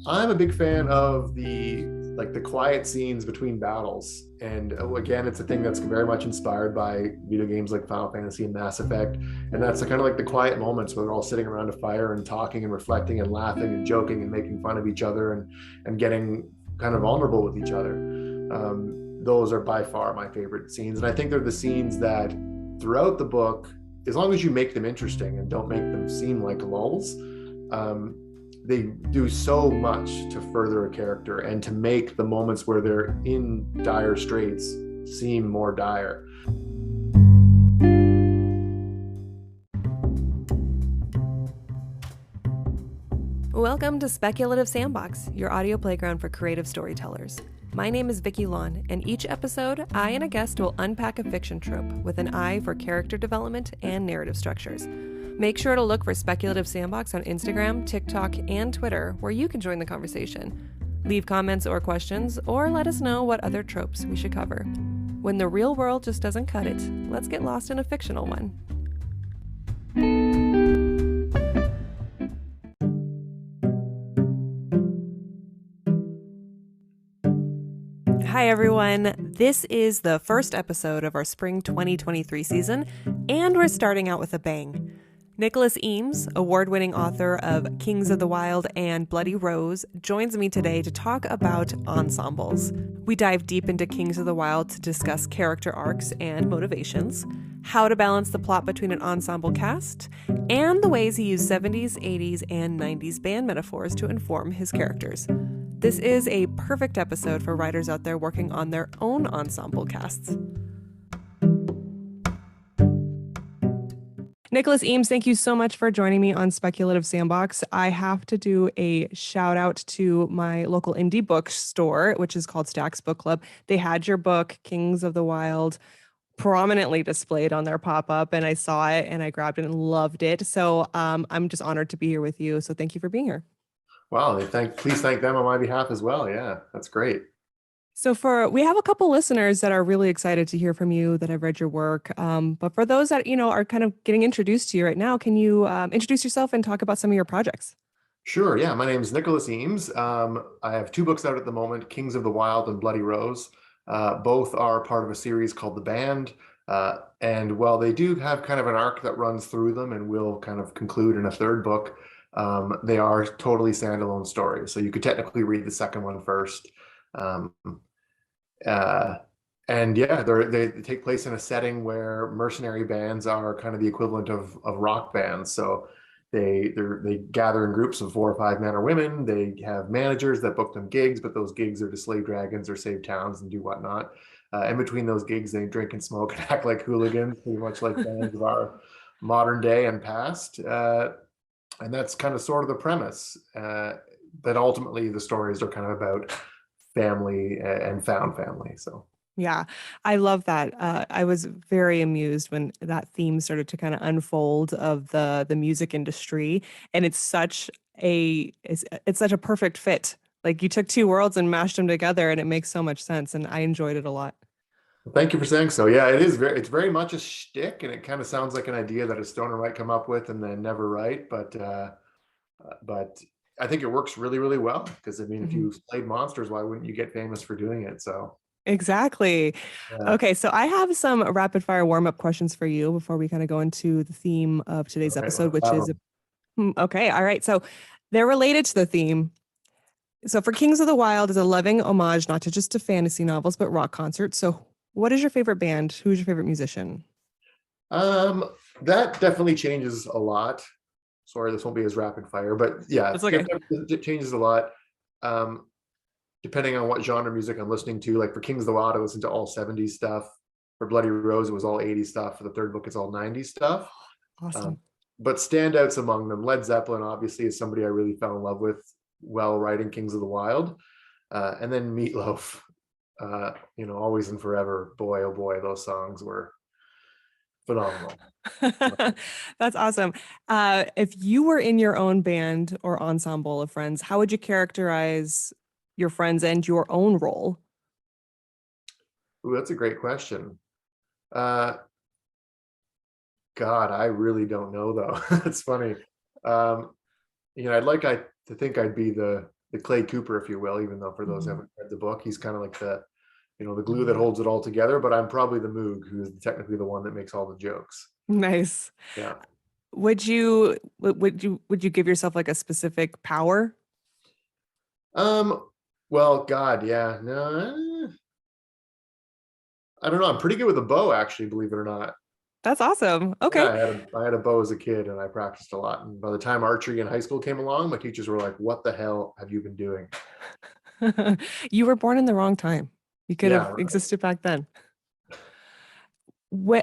I'm a big fan of the quiet scenes between battles. And again, it's a thing that's very much inspired by video games like Final Fantasy and Mass Effect. And that's kind of like the quiet moments where they're all sitting around a fire and talking and reflecting and laughing and joking and making fun of each other and getting kind of vulnerable with each other. Those are by far my favorite scenes. And I think they're the scenes that throughout the book, as long as you make them interesting and don't make them seem like lulls, um, they do so much to further a character and to make the moments where they're in dire straits seem more dire. Welcome to Speculative Sandbox, your audio playground for creative storytellers. My name is Vicky Lawn, and each episode, I and a guest will unpack a fiction trope with an eye for character development and narrative structures. Make sure to look for Speculative Sandbox on Instagram, TikTok, and Twitter, where you can join the conversation. Leave comments or questions, or let us know what other tropes we should cover. When the real world just doesn't cut it, let's get lost in a fictional one. Hi everyone, this is the first episode of our spring 2023 season, and we're starting out with a bang. Nicholas Eames, award-winning author of Kings of the Wyld and Bloody Rose, joins me today to talk about ensembles. We dive deep into Kings of the Wyld to discuss character arcs and motivations, how to balance the plot between an ensemble cast, and the ways he used 70s, 80s, and 90s band metaphors to inform his characters. This is a perfect episode for writers out there working on their own ensemble casts. Nicholas Eames, thank you so much for joining me on Speculative Sandbox. I have to do a shout out to my local indie bookstore, which is called Stacks Book Club. They had your book, Kings of the Wyld, prominently displayed on their pop-up, and I saw it and I grabbed it and loved it. So I'm just honored to be here with you. So thank you for being here. Wow, please thank them on my behalf as well. Yeah, that's great. So we have a couple listeners that are really excited to hear from you that have read your work. But for those that, are kind of getting introduced to you right now, can you introduce yourself and talk about some of your projects? Sure. Yeah, my name is Nicholas Eames. I have two books out at the moment, Kings of the Wyld and Bloody Rose. Both are part of a series called The Band. And while they do have kind of an arc that runs through them and will kind of conclude in a third book, they are totally standalone stories. So you could technically read the second one first. Um, uh, and yeah, they take place in a setting where mercenary bands are kind of the equivalent of rock bands. So they gather in groups of 4 or 5 men or women. They have managers that book them gigs, but those gigs are to slay dragons or save towns and do whatnot. In between those gigs, they drink and smoke and act like hooligans, pretty much like bands of our modern day and past. And that's kind of sort of the premise. But ultimately, the stories are kind of about family and found family. So. Yeah, I love that. I was very amused when that theme started to kind of unfold of the music industry, and it's such a perfect fit. Like you took two worlds and mashed them together, and it makes so much sense. And I enjoyed it a lot. Thank you for saying so. Yeah, it's very much a shtick, and it kind of sounds like an idea that a stoner might come up with and then never write. But I think it works really, really well because I mean, if Mhm. you played monsters, why wouldn't you get famous for doing it? So Exactly. yeah. Okay, so I have some rapid fire warm up questions for you before we kind of go into the theme of today's Okay, episode, let's which have is them. okay. All right, so they're related to the theme. So for Kings of the Wyld is a loving homage not to just to fantasy novels, but rock concerts. So what is your favorite band? Who's your favorite musician? Um, that definitely changes a lot. Sorry, this won't be as rapid fire, but yeah, That's okay. it changes a lot. Um, Depending on what genre of music I'm listening to. Like for Kings of the Wild, I listen to all 70s stuff. For Bloody Rose, it was all 80s stuff. For the third book, it's all 90s stuff. Um, Awesome. but standouts among them, Led Zeppelin obviously is somebody I really fell in love with while writing Kings of the Wild. And then Meatloaf, Always and Forever. Boy, oh boy, those songs were phenomenal. That's awesome. If you were in your own band or ensemble of friends, how would you characterize your friends and your own role? Ooh, that's a great question. Uh, God, I really don't know though. It's funny. Um, I'd like to think I'd be the Clay Cooper, if you will, even though for those who Mhm. haven't read the book, he's kind of like the glue that holds it all together. But I'm probably the Moog, who is technically the one that makes all the jokes. Nice. Yeah. Would you give yourself like a specific power? Um, well, God, yeah. No, I don't know. I'm pretty good with a bow, actually, believe it or not. That's awesome. Yeah, Okay. I had a bow as a kid and I practiced a lot. And by the time archery in high school came along, my teachers were like, "What the hell have you been doing?" You were born in the wrong time. You could have Yeah. existed back then.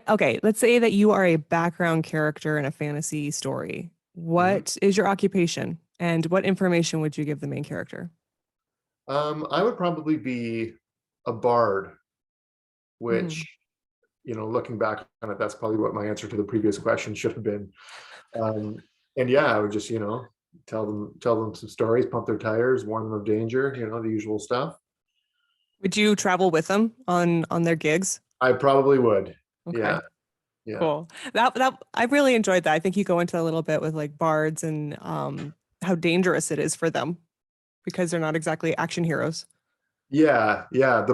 Okay, let's say that you are a background character in a fantasy story. Mhm. What is your occupation and what information would you give the main character? I would probably be a bard, Mhm. which, looking back on it, that's probably what my answer to the previous question should have been. Um, and yeah, I would just, tell them some stories, pump their tires, warn them of danger, the usual stuff. Would you travel with them on their gigs? I probably would. Yeah, Okay, yeah. cool. That I really enjoyed that. I think you go into a little bit with like bards and how dangerous it is for them because they're not exactly action heroes. Yeah, yeah.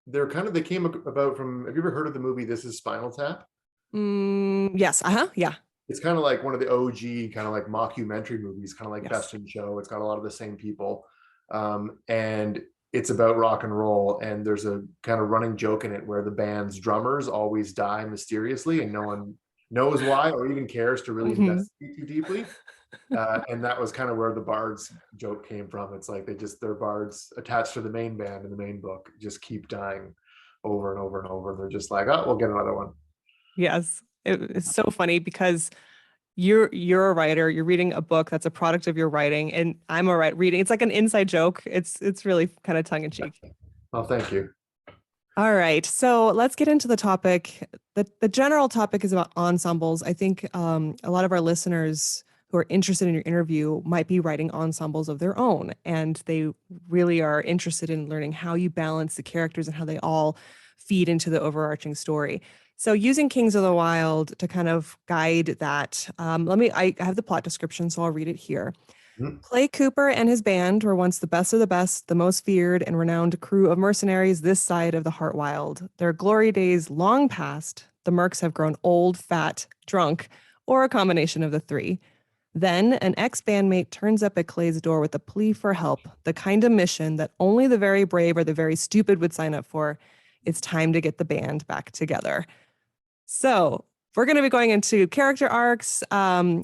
They're kind of, they came about from, have you ever heard of the movie This Is Spinal Tap? Yes, uh-huh, yeah, It's kind of like one of the OG kind of like mockumentary movies, kind of like yes. Best in Show. It's got a lot of the same people. And it's about rock and roll. And there's a kind of running joke in it where the band's drummers always die mysteriously and no one knows why or even cares to really Hmm. investigate too deeply. And that was kind of where the bards joke came from. It's like their bards attached to the main band in the main book just keep dying over and over and over. And they're just like, oh, we'll get another one. Yes. It's so funny because you're a writer, you're reading a book that's a product of your writing, and I'm a reading. It's like an inside joke. It's really kind of tongue in cheek. Oh, thank you. All right, so let's get into the topic. The general topic is about ensembles. I think a lot of our listeners who are interested in your interview might be writing ensembles of their own, and they really are interested in learning how you balance the characters and how they all feed into the overarching story. So, using Kings of the Wild to kind of guide that, I have the plot description, so I'll read it here. Mhm. Clay Cooper and his band were once the best of the best, the most feared and renowned crew of mercenaries this side of the Heart Wild. Their glory days long past, the mercs have grown old, fat, drunk, or a combination of the three. Then an ex bandmate turns up at Clay's door with a plea for help, the kind of mission that only the very brave or the very stupid would sign up for. It's time to get the band back together. So we're going to be going into character arcs,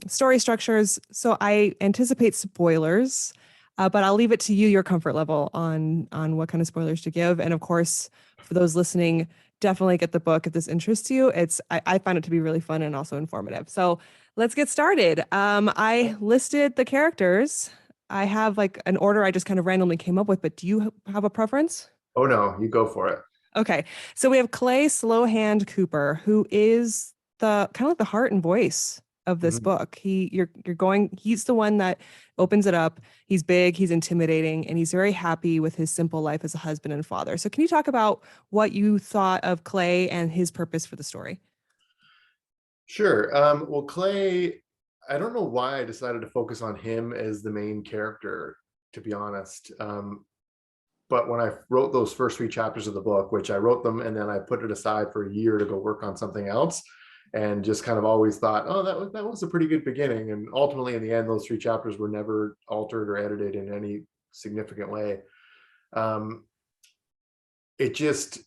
story structures. So I anticipate spoilers, but I'll leave it to you, your comfort level on what kind of spoilers to give. And of course, for those listening, definitely get the book if this interests you. I find it to be really fun and also informative. So let's get started. I listed the characters. I have like an order I just kind of randomly came up with, but do you have a preference? Oh no, you go for it. Okay. So we have Clay Slowhand Cooper, who is the kind of like the heart and voice of this Mhm. book. He's the one that opens it up. He's big, he's intimidating, and he's very happy with his simple life as a husband and father. So can you talk about what you thought of Clay and his purpose for the story? Sure. Well, Clay, I don't know why I decided to focus on him as the main character, to be honest. But when I wrote those first three chapters of the book, which I wrote them and then I put it aside for a year to go work on something else, and just kind of always thought, oh, that was a pretty good beginning. And ultimately, in the end, those three chapters were never altered or edited in any significant way. Um, it just,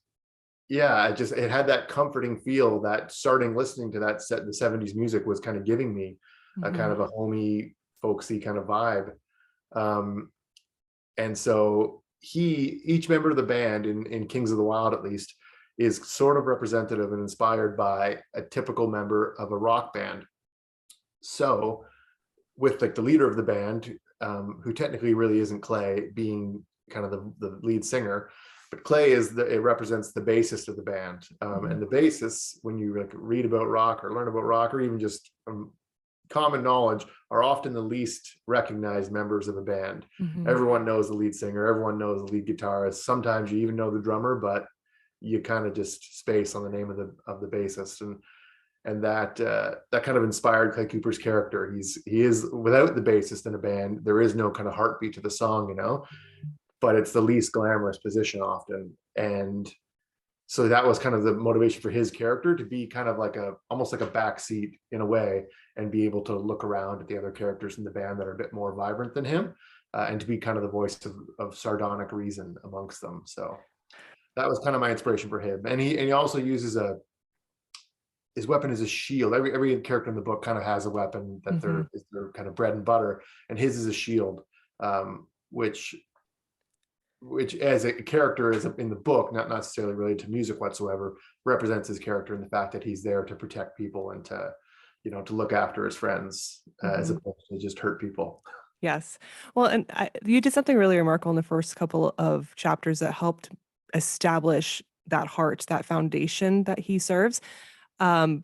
yeah, it had that comforting feel that starting listening to that set, the '70s music was kind of giving me a kind Mhm. of a homey, folksy kind of vibe. Um, and so each member of the band in Kings of the Wild, at least, is sort of representative and inspired by a typical member of a rock band. So with like the leader of the band, who technically really isn't Clay, being kind of the lead singer, but Clay it represents the bassist of the band. Mhm. And the bassists, when you like read about rock or learn about rock, or even just common knowledge, are often the least recognized members of a band. Mhm. Everyone knows the lead singer, everyone knows the lead guitarist. Sometimes you even know the drummer, but you kind of just space on the name of the bassist. and that kind of inspired Clay Cooper's character. He is without the bassist in a band, there is no kind of heartbeat to the song, you know, but it's the least glamorous position often. And so that was kind of the motivation for his character, to be kind of like almost like a backseat in a way, and be able to look around at the other characters in the band that are a bit more vibrant than him, and to be kind of the voice of sardonic reason amongst them. So that was kind of my inspiration for him. And he also uses his weapon is a shield. Every character in the book kind of has a weapon that Mm-hmm. is their kind of bread and butter, and his is a shield, which as a character is in the book, not necessarily related to music whatsoever, represents his character in the fact that he's there to protect people and to, to look after his friends, as Mm-hmm. opposed to just hurt people. Yes. Well, and you did something really remarkable in the first couple of chapters that helped establish that heart, that foundation that he serves,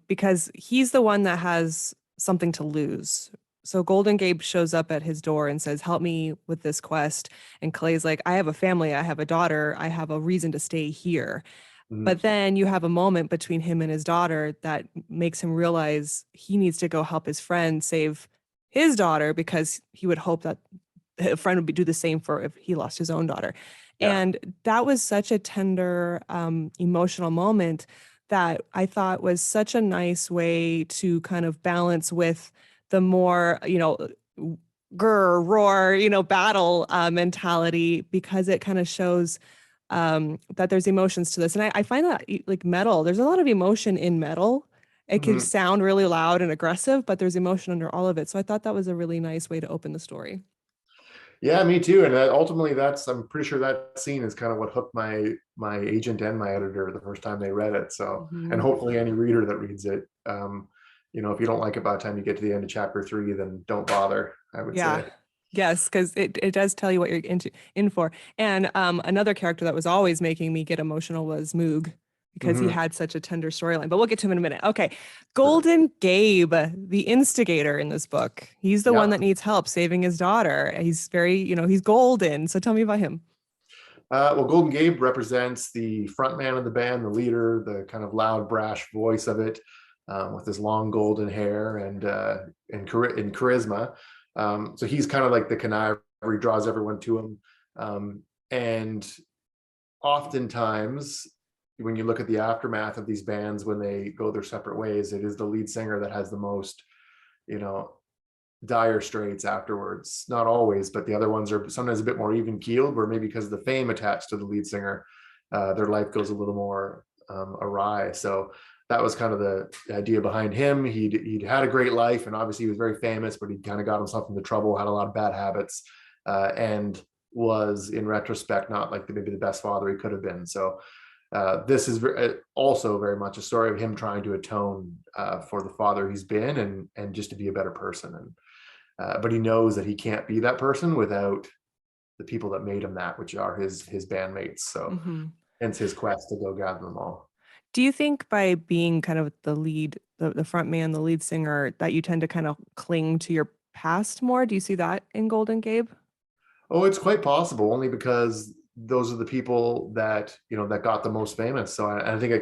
because he's the one that has something to lose. So Golden Gabe shows up at his door and says, "Help me with this quest." And Clay's like, "I have a family, I have a daughter, I have a reason to stay here." Mhm. But then you have a moment between him and his daughter that makes him realize he needs to go help his friend save his daughter, because he would hope that a friend would do the same for if he lost his own daughter. Yeah. And that was such a tender, emotional moment that I thought was such a nice way to kind of balance with the more, grr, roar, battle mentality, because it kind of shows that there's emotions to this. And I find that like metal, there's a lot of emotion in metal. It can Mhm. sound really loud and aggressive, but there's emotion under all of it. So I thought that was a really nice way to open the story. Yeah, me too. And ultimately, I'm pretty sure that scene is kind of what hooked my agent and my editor the first time they read it. So, and Mhm. hopefully any reader that reads it, if you don't like it by the time you get to the end of chapter 3, then don't bother, I would Yeah. say. Yes, because it does tell you what you're in for. And another character that was always making me get emotional was Moog, because he Mhm. had such a tender storyline. But we'll get to him in a minute. Okay. Sure. Golden Gabe, the instigator in this book. He's the one Yeah. that needs help saving his daughter. He's very, he's golden. So tell me about him. Well, Golden Gabe represents the front man of the band, the leader, the kind of loud, brash voice of it, with his long golden hair and charisma. So he's kind of like the conniver. He draws everyone to him, and oftentimes, when you look at the aftermath of these bands when they go their separate ways, it is the lead singer that has the most, you know, dire straits afterwards. Not always, but the other ones are sometimes a bit more even keeled, where maybe because of the fame attached to the lead singer, their life goes a little more awry. So that was kind of the idea behind him. He'd had a great life, and obviously he was very famous, but he kind of got himself into trouble, had a lot of bad habits, and was in retrospect not like maybe the best father he could have been. So this is also very much a story of him trying to atone for the father he's been, and just to be a better person. And but he knows that he can't be that person without the people that made him that, which are his bandmates. So Hmm. hence his quest to go gather them all. Do you think by being kind of the lead, the front man, the lead singer, that you tend to kind of cling to your past more? Do you see that in Golden Gabe? Oh, it's quite possible, only because those are the people that that got the most famous. So I think you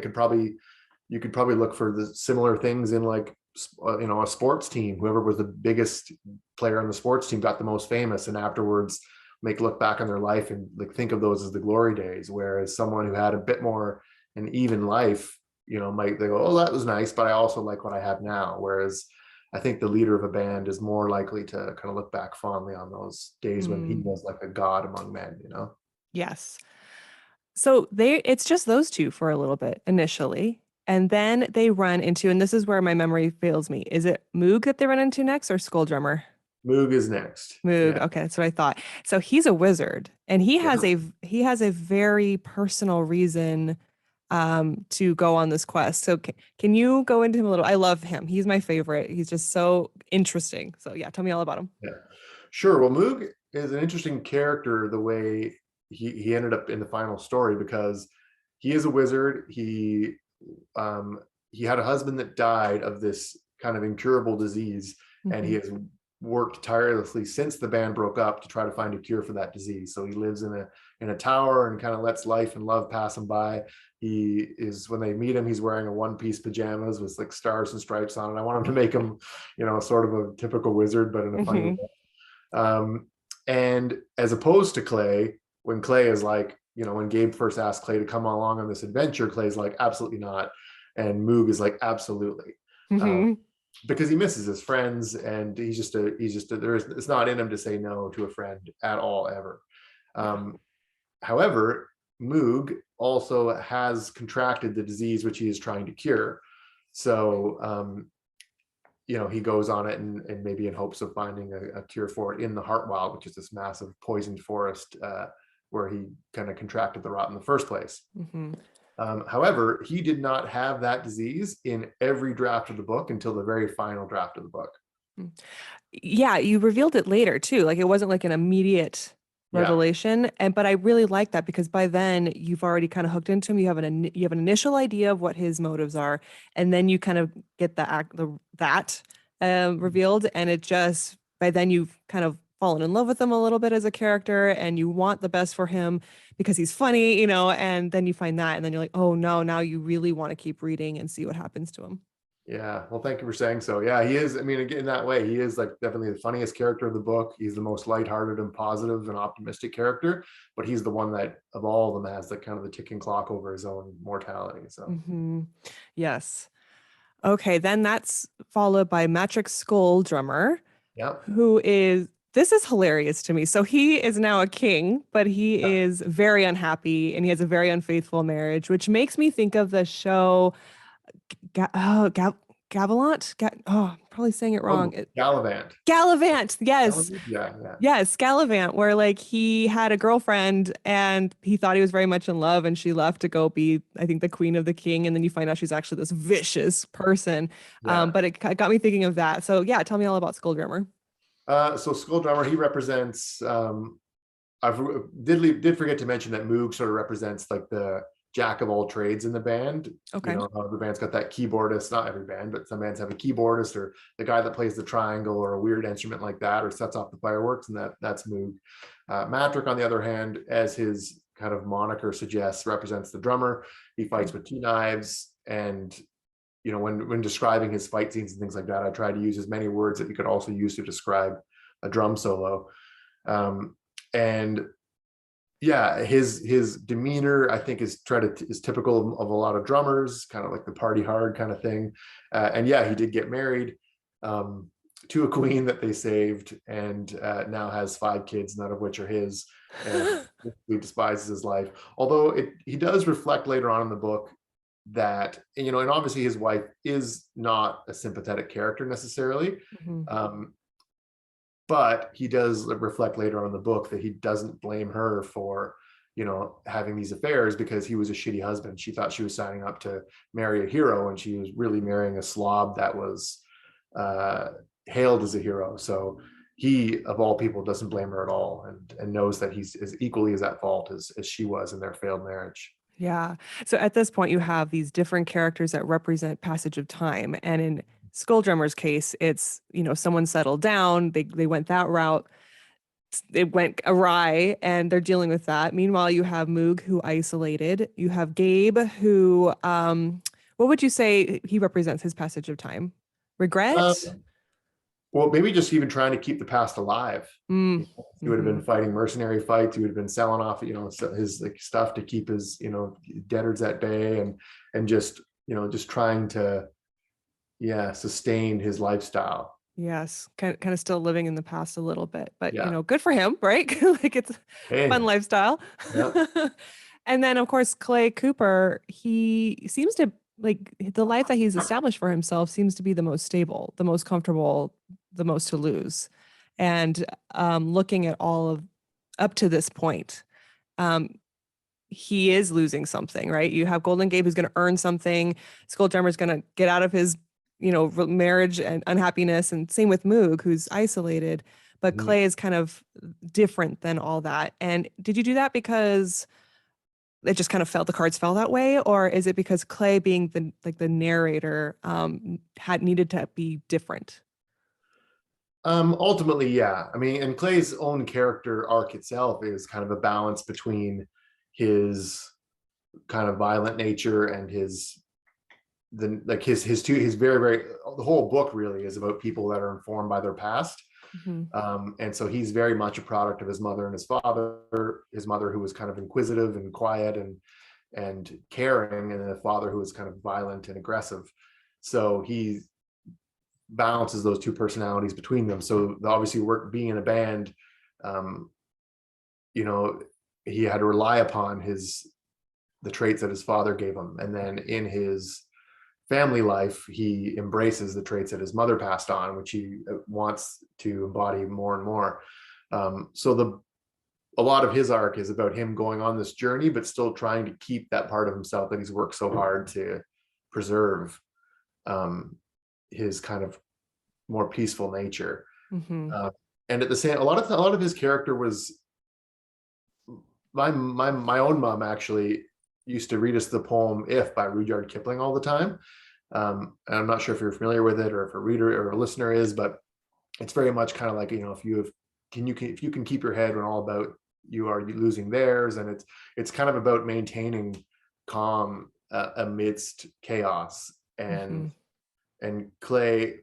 could probably look for the similar things in like a sports team. Whoever was the biggest player on the sports team got the most famous, and afterwards make look back on their life and like think of those as the glory days. Whereas someone who had a bit more an even life, might they go, oh, that was nice, but I also like what I have now. Whereas I think the leader of a band is more likely to kind of look back fondly on those days when he Mm, was like a god among men. yes. So it's just those two for a little bit initially. And then they run into, and this is where my memory fails me. Is it Moog that they run into next, or Skull Drummer? Moog is next. Moog. Yeah. Okay, that's what I thought. So he's a wizard, and Yeah. he has a very personal reason to go on this quest. So can you go into him a little? I love him. He's my favorite. He's just so interesting. So yeah, tell me all about him. Yeah. Sure. Well, Moog is an interesting character the way he ended up in the final story, because he is a wizard. He had a husband that died of this kind of incurable disease, and he Hmm. has worked tirelessly since the band broke up to try to find a cure for that disease. So he lives in a tower and kind of lets life and love pass him by. he is, when they meet him, he's wearing a one-piece pajamas with like stars and stripes on it. I want him to make him, sort of a typical wizard, but in a funny Hmm. way. And as opposed to Clay, when Clay is like, when Gabe first asked Clay to come along on this adventure, Clay's like, absolutely not. And Moog is like, absolutely. Um, Hmm. because he misses his friends, and it's not in him to say no to a friend at all, ever. Yeah. Um, However, Moog also has contracted the disease which he is trying to cure. So, he goes on it, and maybe in hopes of finding a cure for it in the Heartwild, which is this massive poisoned forest where he kind of contracted the rot in the first place. Hmm. However, he did not have that disease in every draft of the book until the very final draft of the book. Yeah, you revealed it later too. Like it wasn't like an immediate Yeah, revelation, and but I really like that because by then you've already kind of hooked into him. You have an initial idea of what his motives are, and then you kind of get that revealed, and it just by then you've kind of fallen in love with him a little bit as a character, and you want the best for him because he's funny, and then you find that, and then you're like, oh no, now you really want to keep reading and see what happens to him. yeah. Well, thank you for saying so. Yeah, he is. I mean, again, in that way, he is like definitely the funniest character of the book. He's the most lighthearted and positive and optimistic character, but he's the one that of all of them has the kind of the ticking clock over his own mortality. So, Hmm. Yes. Okay, then that's followed by Matrix Skull Drummer, yeah. who is this is hilarious to me. So he is now a king, but he Yeah. is very unhappy and he has a very unfaithful marriage, which makes me think of the show Gavilant. I'm probably saying it wrong. Oh, Gallivant. Gallivant. Yes. Gallivant? Yeah, yeah. Yes, Gallivant, where like he had a girlfriend and he thought he was very much in love and she left to go be, I think, the queen of the king. And then you find out she's actually this vicious person. Yeah. But it got me thinking of that. So yeah, tell me all about Skulldrummer. So Skull Drummer, he represents I did forget to mention that Moog sort of represents like the jack of all trades in the band. Okay. The band's got that keyboardist, not every band, but some bands have a keyboardist or the guy that plays the triangle or a weird instrument like that or sets off the fireworks, and that's Moog. Matrick, on the other hand, as his kind of moniker suggests, represents the drummer. He fights with two knives, and when describing his fight scenes and things like that, I try to use as many words that you could also use to describe a drum solo. And yeah, his demeanor, I think, is typical of a lot of drummers, kind of like the party hard kind of thing. And yeah, he did get married to a queen that they saved, and now has 5 kids, none of which are his, and he despises his life. Although he does reflect later on in the book that, and obviously his wife is not a sympathetic character necessarily. Mhm. Um, but he does reflect later on in the book that he doesn't blame her for having these affairs, because he was a shitty husband. She thought she was signing up to marry a hero, and she was really marrying a slob that was hailed as a hero. So he, of all people, doesn't blame her at all, and knows that he's as equally as at fault as she was in their failed marriage. Yeah. So at this point, you have these different characters that represent passage of time. And in Skulldrummer's case, it's, someone settled down, they went that route, it went awry, and they're dealing with that. Meanwhile, you have Moog, who isolated. You have Gabe, who, what would you say he represents his passage of time? Regret? um, Well, maybe just even trying to keep the past alive. Mm. He would have Hmm. been fighting mercenary fights. He would have been selling off, his like stuff to keep his, debtors at bay, and just trying to, yeah, sustain his lifestyle. Yes, kind of still living in the past a little bit, but Yeah. good for him, right? Like it's a fun Hey. lifestyle. Yeah. And then of course Clay Cooper, he seems to like the life that he's established for himself seems to be the most stable, the most comfortable, the most to lose. And looking at all of up to this point, um, he is losing something, right? You have Golden Gabe who's going to earn something. Skulldrummer's going to get out of his, marriage and unhappiness, and same with Moog, who's isolated. But Mhm. Clay is kind of different than all that. And did you do that because it just kind of felt the cards fell that way, or is it because Clay, being the narrator, had needed to be different? Ultimately, yeah. I mean, and Clay's own character arc itself is kind of a balance between his kind of violent nature and his very the whole book really is about people that are informed by their past. Mm-hmm. And so he's very much a product of his mother and his father. His mother, who was kind of inquisitive and quiet and caring, and then a father who was kind of violent and aggressive. So he balances those two personalities between them. So obviously, being in a band, um, you know, he had to rely upon the traits that his father gave him, and then in his family life, he embraces the traits that his mother passed on, which he wants to embody more and more. So a lot of his arc is about him going on this journey, but still trying to keep that part of himself that he's worked so hard to preserve, his kind of more peaceful nature. Mm-hmm. And at the same, a lot of his character was my own mom actually used to read us the poem "If" by Rudyard Kipling all the time. And I'm not sure if you're familiar with it or if a reader or a listener is, but it's very much kind of like, if you can keep your head when all about you are losing theirs, and it's kind of about maintaining calm amidst chaos. Mm-hmm. And Clay,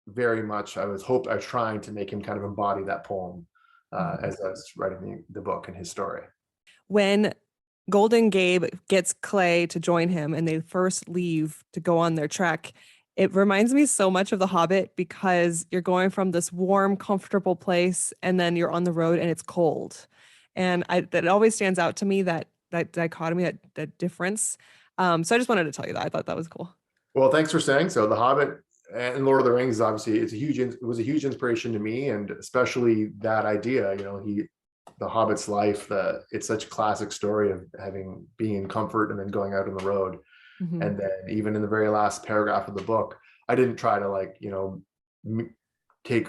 very much, I was trying to make him kind of embody that poem Mm-hmm. as I was writing the book and his story. When Golden Gabe gets Clay to join him and they first leave to go on their trek, it reminds me so much of The Hobbit, because you're going from this warm, comfortable place and then you're on the road and it's cold. And that always stands out to me, that dichotomy, that difference. So I just wanted to tell you that. I thought that was cool. Well, thanks for saying so. The Hobbit and Lord of the Rings, obviously, it was a huge inspiration to me, and especially that idea. The Hobbit's life. It's such a classic story of being in comfort and then going out on the road. Mm-hmm. And then even in the very last paragraph of the book, I didn't try to take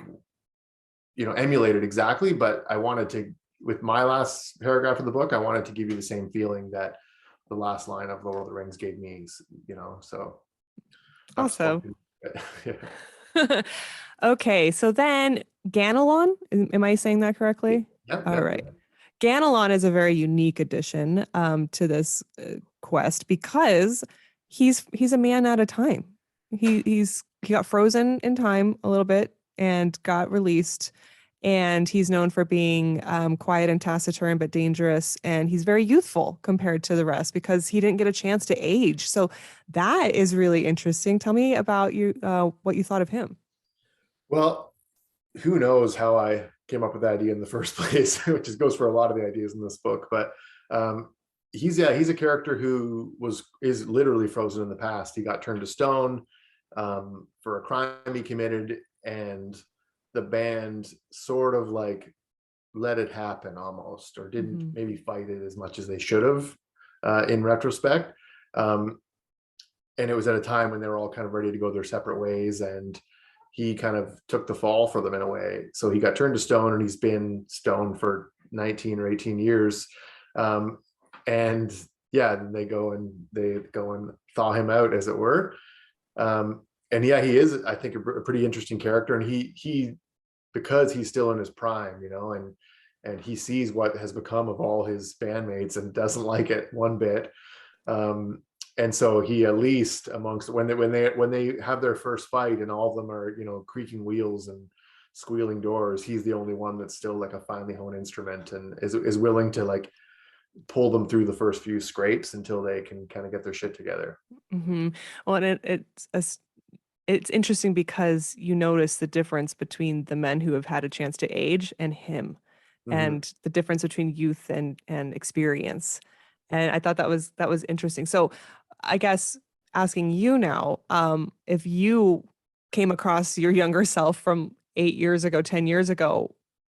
emulate it exactly, but I wanted to, with my last paragraph of the book, I wanted to give you the same feeling that the last line of Lord of the Rings gave me. So I've Awesome. spoken. Okay, so then Ganelon, am I saying that correctly? Yep, All yep. right. Ganelon is a very unique addition to this quest, because he's a man at a time. He got frozen in time a little bit and got released, and he's known for being quiet and taciturn but dangerous, and he's very youthful compared to the rest because he didn't get a chance to age. So that is really interesting. Tell me about what you thought of him. Well, who knows how I came up with that idea in the first place, which goes for a lot of the ideas in this book. But um, he's a character who is literally frozen in the past. He got turned to stone for a crime he committed, and the band sort of like let it happen almost, or didn't Mm-hmm. maybe fight it as much as they should have in retrospect. Um, and it was at a time when they were all kind of ready to go their separate ways, and he kind of took the fall for them in a way. So he got turned to stone, and he's been stoned for 19 or 18 years. And yeah, then they go and thaw him out, as it were. And yeah, he is, I think, a pretty interesting character. And he because he's still in his prime, and he sees what has become of all his bandmates and doesn't like it one bit. And so he, at least amongst when they have their first fight and all of them are creaking wheels and squealing doors, he's the only one that's still like a finely honed instrument and is willing to like pull them through the first few scrapes until they can kind of get their shit together. Mm-hmm. Well, and it's interesting because you notice the difference between the men who have had a chance to age and him, Mm-hmm. and the difference between youth and experience. And I thought that was interesting. So I guess asking you now, if you came across your younger self from 8 years ago, 10 years ago,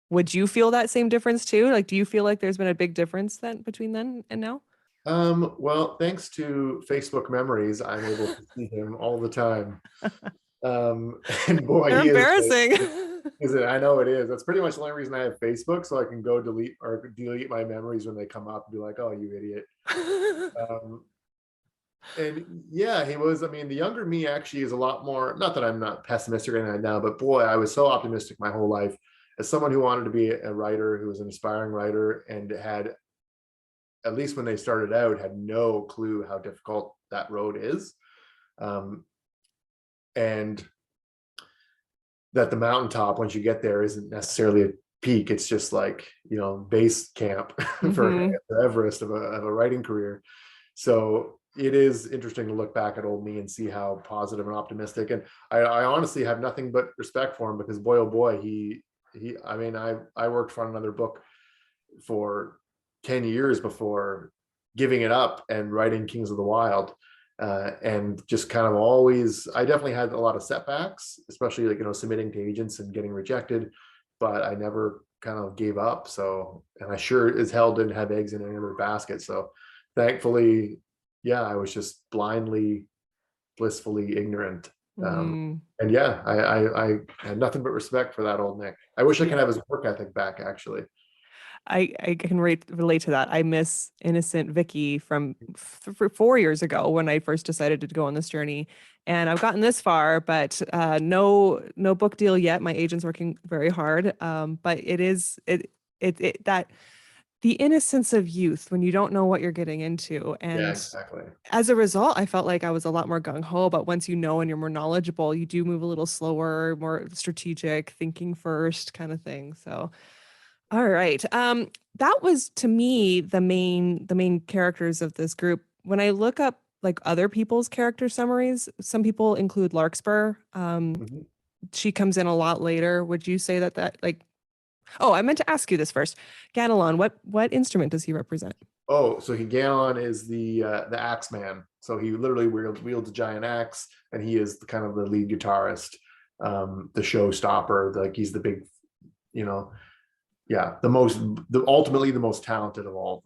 would you feel that same difference too? Like, do you feel like there's been a big difference then between then and now? Well, thanks to Facebook memories, I'm able to see him all the time. And boy, They're he is. embarrassing. Is it? I know it is. That's pretty much the only reason I have Facebook, so I can go delete my memories when they come up and be like, "Oh, you idiot." Um, and yeah, he was. I mean, the younger me actually is a lot more. Not that I'm not pessimistic right now, but boy, I was so optimistic my whole life. As someone who wanted to be a writer, who was an aspiring writer, and had at least when they started out, had no clue how difficult that road is. And that the mountaintop, once you get there, isn't necessarily a peak. It's just like, base camp for Mm-hmm. Everest of a writing career. So it is interesting to look back at old me and see how positive and optimistic. And I honestly have nothing but respect for him, because boy, oh boy, I mean, I worked on another book for 10 years before giving it up and writing Kings of the Wild. And just kind of always, I definitely had a lot of setbacks, especially like, submitting to agents and getting rejected, but I never kind of gave up. So, and I sure as hell didn't have eggs in any other basket. So thankfully, yeah, I was just blindly, blissfully ignorant. Mm. And yeah, I had nothing but respect for that old Nick. I wish I could Yeah. have his work ethic back, actually. I can relate to that. I miss innocent Vicky from 4 years ago when I first decided to go on this journey, and I've gotten this far, but no book deal yet. My agent's working very hard, but it that the innocence of youth when you don't know what you're getting into, Yeah, and exactly. as a result, I felt like I was a lot more gung ho. But once you know and you're more knowledgeable, you do move a little slower, more strategic, thinking first kind of thing. So. All right. That was to me the main characters of this group. When I look up like other people's character summaries, some people include Larkspur. Mhm. She comes in a lot later. Would you say that like oh, I meant to ask you this first. Ganelon, what instrument does he represent? Oh, so Ganon is the axe man. So he literally wields a giant axe, and he is kind of the lead guitarist, the showstopper. Like he's the big, you know, yeah, ultimately the most talented of all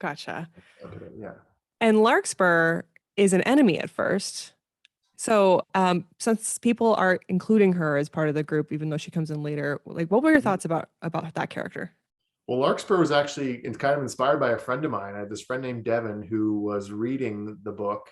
Gotcha. of them. Yeah. And Larkspur is an enemy at first. So, since people are including her as part of the group, even though she comes in later, like, what were your thoughts about that character? Well, Larkspur was actually kind of inspired by a friend of mine. I had this friend named Devin who was reading the book.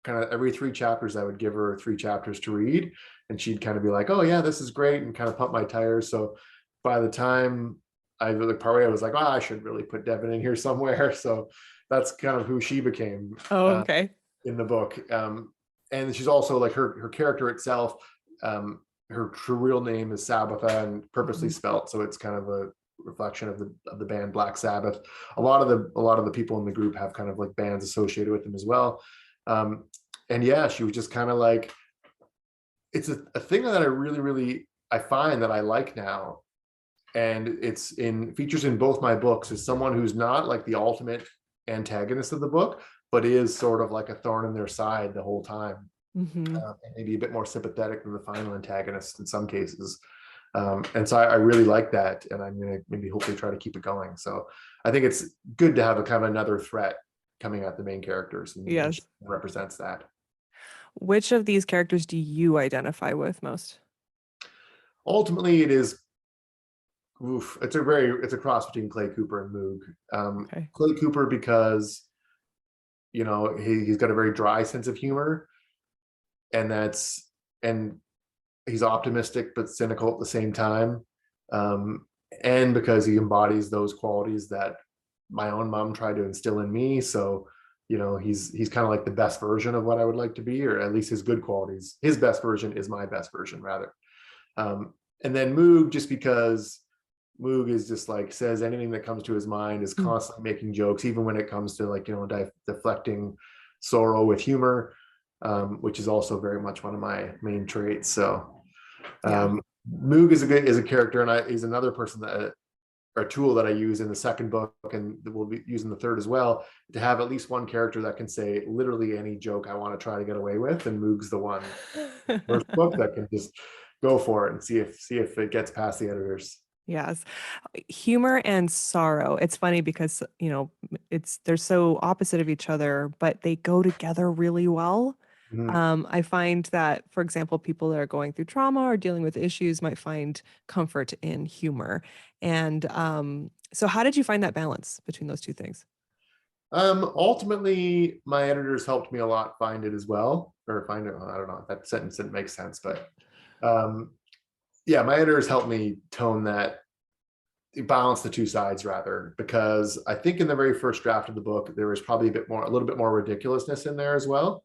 Kind of every 3 chapters, I would give her 3 chapters to read, and she'd kind of be like, "Oh yeah, this is great," and kind of pump my tires. So by the time I really partway, I was like, "Oh, I should really put Devin in here somewhere." So that's kind of who she became Oh, okay. in the book. And she's also like her character itself. Her real name is Sabbatha, and purposely Mhm. spelt, so it's kind of a reflection of the band Black Sabbath. A lot of the people in the group have kind of like bands associated with them as well. Um, and yeah, she was just kind of like, it's a thing that I really, really, I find that I like now, and it's in features in both my books, is someone who's not like the ultimate antagonist of the book, but is sort of like a thorn in their side the whole time. Hmm. Maybe a bit more sympathetic than the final antagonist in some cases. And so I really like that, and I'm gonna maybe hopefully try to keep it going. So I think it's good to have a kind of another threat coming at the main characters, and she Yes. represents that. Which of these characters do you identify with most? Ultimately, it is, oof, it's a cross between Clay Cooper and Moog. Okay. Clay Cooper, because he's got a very dry sense of humor, and and he's optimistic but cynical at the same time. Um, and because he embodies those qualities that my own mom tried to instill in me. So, he's kind of like the best version of what I would like to be, or at least his good qualities. His best version is my best version, rather. And then Moog, just because Moog is just like, says anything that comes to his mind, is Mm. constantly making jokes, even when it comes to like, deflecting sorrow with humor, which is also very much one of my main traits. So Yeah. Moog is a character, and he's another person that, or a tool that I use in the second book, and we'll be using the third as well, to have at least one character that can say literally any joke I want to try to get away with, and Moog's the one first book that can just go for it and see if it gets past the editors. Yes. Humor and sorrow. It's funny because, they're so opposite of each other, but they go together really well. Mhm. I find that, for example, people that are going through trauma or dealing with issues might find comfort in humor. And so, how did you find that balance between those two things? Ultimately, my editors helped me a lot find it as well, or find it. I don't know if that sentence didn't make sense, but um, yeah, my editors helped me tone that balance the two sides rather, because I think in the very first draft of the book there was probably a little bit more ridiculousness in there as well.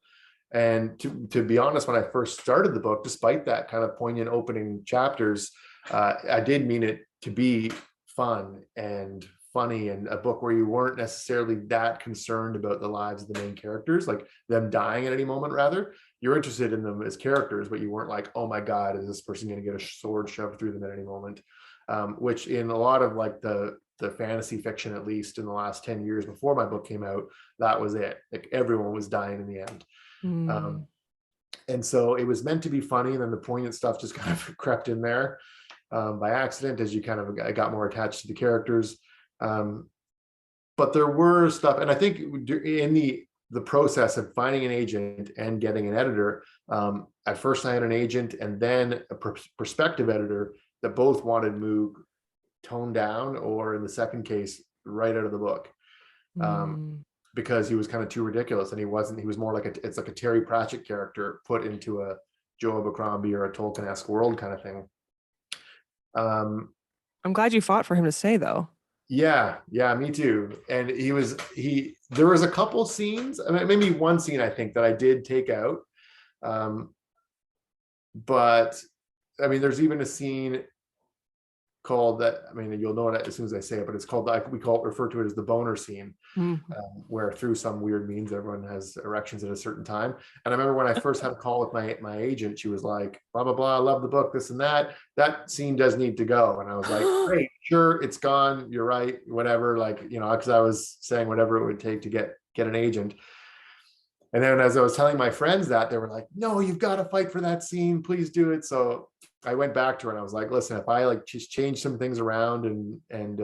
And to be honest, when I first started the book, despite that kind of poignant opening chapters, I did mean it to be fun and funny, and a book where you weren't necessarily that concerned about the lives of the main characters, like them dying at any moment. Rather, you're interested in them as characters, but you weren't like, oh my God, is this person going to get a sword shoved through them at any moment? Which in a lot of like the fantasy fiction, at least in the last 10 years before my book came out, that was it. Like everyone was dying in the end. Mm. Um, and so it was meant to be funny, and then the poignant stuff just kind of crept in there by accident as you kind of got more attached to the characters. Um, but there were stuff, and I think in the process of finding an agent and getting an editor, at first I had an agent and then a prospective editor that both wanted Moog toned down, or in the second case, right out of the book. Um, Mm. because he was kind of too ridiculous, and he was more like it's like a Terry Pratchett character put into a Joe Abercrombie or a Tolkien-esque world kind of thing. I'm glad you fought for him to stay, though. Yeah, me too. And there was a couple scenes, I mean, maybe one scene I think that I did take out. Um, but I mean, there's even a scene called that, I mean, you'll know it as soon as I say it, but it's called, like, refer to it as the boner scene, Mm. where through some weird means everyone has erections at a certain time. And I remember when I first had a call with my agent, she was like, blah blah blah, I love the book, this and that scene does need to go. And I was like, great, sure, it's gone, you're right, whatever, like, because I was saying whatever it would take to get an agent. And then as I was telling my friends that, they were like, no, you've got to fight for that scene, please do it. So I went back to her and I was like, listen, if I like just change some things around and